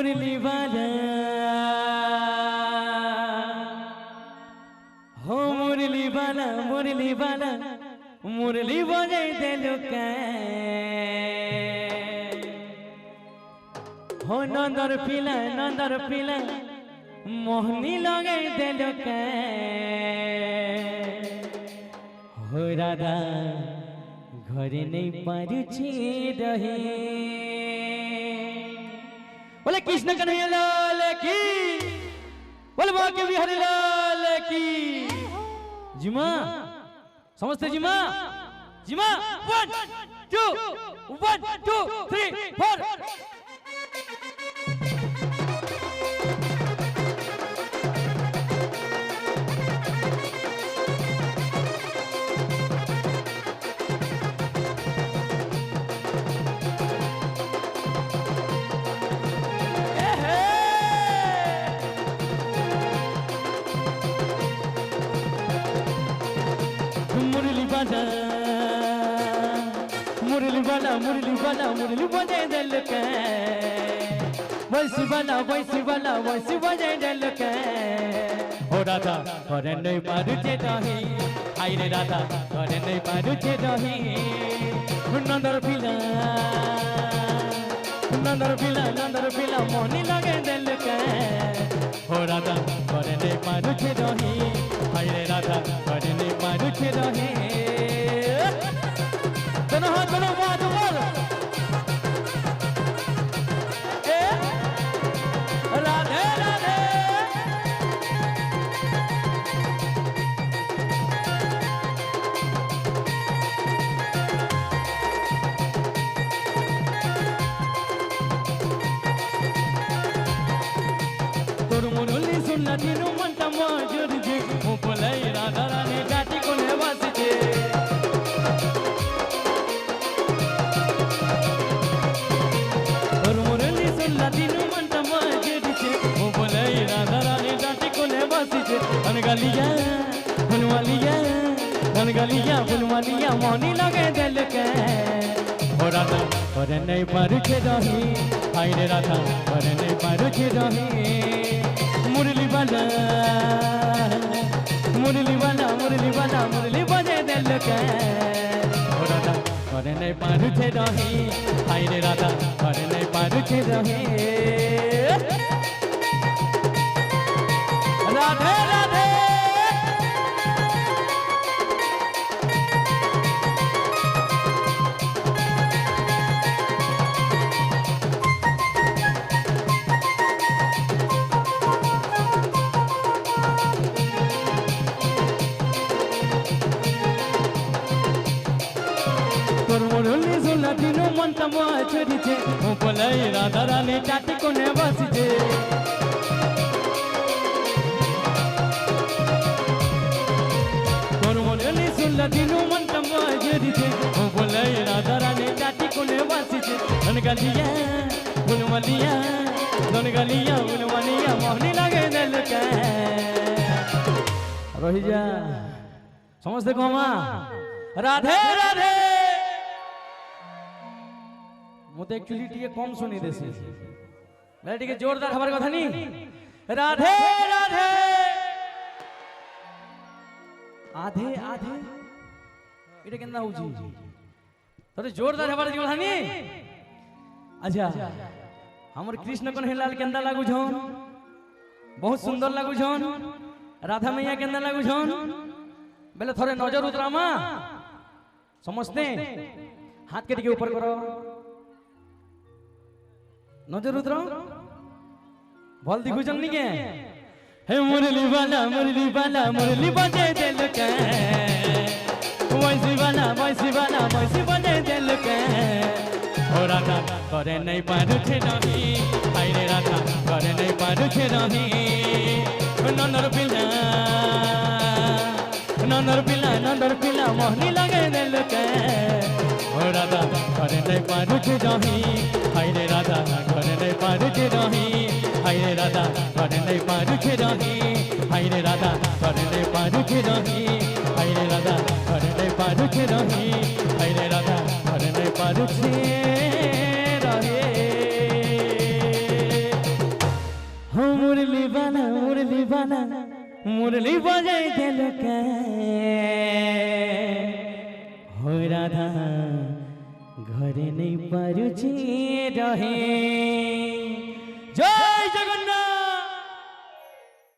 मुरली वाला हो मुरली वाला मुरली बजे दिल के हो नंदर पिला मोहनी लगे दिल के हो राधा घरे नहीं पारुछि रहे बोले कृष्ण कन्हैया लाल की बोले बाके बिहारी लाल की जिमा समझते जिमा 1 2 3 4 मुरली बजे दिल के वैसी बजे दिल के हो राधा घरे नहीं पारुछे रही हाय रे राधा घरे नहीं पारुछे रही नंदर पिला मोहनी लगे दिल के हो राधा घरे नहीं पारुछे रही हाय रे राधा घरे नहीं पारुछे रही दोनों हाथ दोनों बात बोल राधे राधे तोर मुरली सुनना तीनों मंटा मजूर जी बोले राधा रानी जाति को लेवासी जे फुलवालिया मोहनी लगे दिल के हो राधा घरे नहीं पारुछे रही हाय रे राधा घरे नहीं पारुछे रही मुरली बजे दिल के हो राधा घरे नहीं पारुछे रही हाय रे राधा घरे नहीं पारुछे रही राधे राधे तीनों मंत्र मछरी छे बोले राधा रानी टाटी को ने बसी छे तोर मोरली सुनला तीनों मंत्र मछरी छे बोले राधा रानी टाटी को ने बसी छे धनगलिया फुलवलिया मोहनी लगे दिल के रही जा समझते कमा राधे राधे मुझे एक्चुअली टिके कम सुनी देसी मैं टिके जोरदार हमारे कथा नहीं राधे राधे आधे इटे केना होजी तोरे जोरदार हमारे कथा नहीं अच्छा हमर कृष्ण कन्हैया लाल केंदा लागू छन बहुत सुंदर लागू छन राधा मैया केंदा लागू छन बेले थोड़े नजर उतरामा समझते हाथ के टिके ऊपर करो नजर उतरो भल दिखु जन्नी के हे मुरली बजे दिल के वैसी बजे दिल के हो राधा घरे नहीं पारुछे रही हाय रे राधा घरे नहीं पारुछे रही नंदर पिला मोहनी लगे दिल के हो राधा घरे नहीं पारुछे रही हाय रे राधा घरे नहीं पारुछे रही हाय रे राधा घरे नहीं पारुछे रही हाय रे राधा घरे नहीं पारुछे रही हाय रे राधा घरे नहीं पारुछे रही हाय रे राधा घरे नहीं पारुछे रही मुरली बजाई दिल के हो राधा घरे नहीं पारुची रहे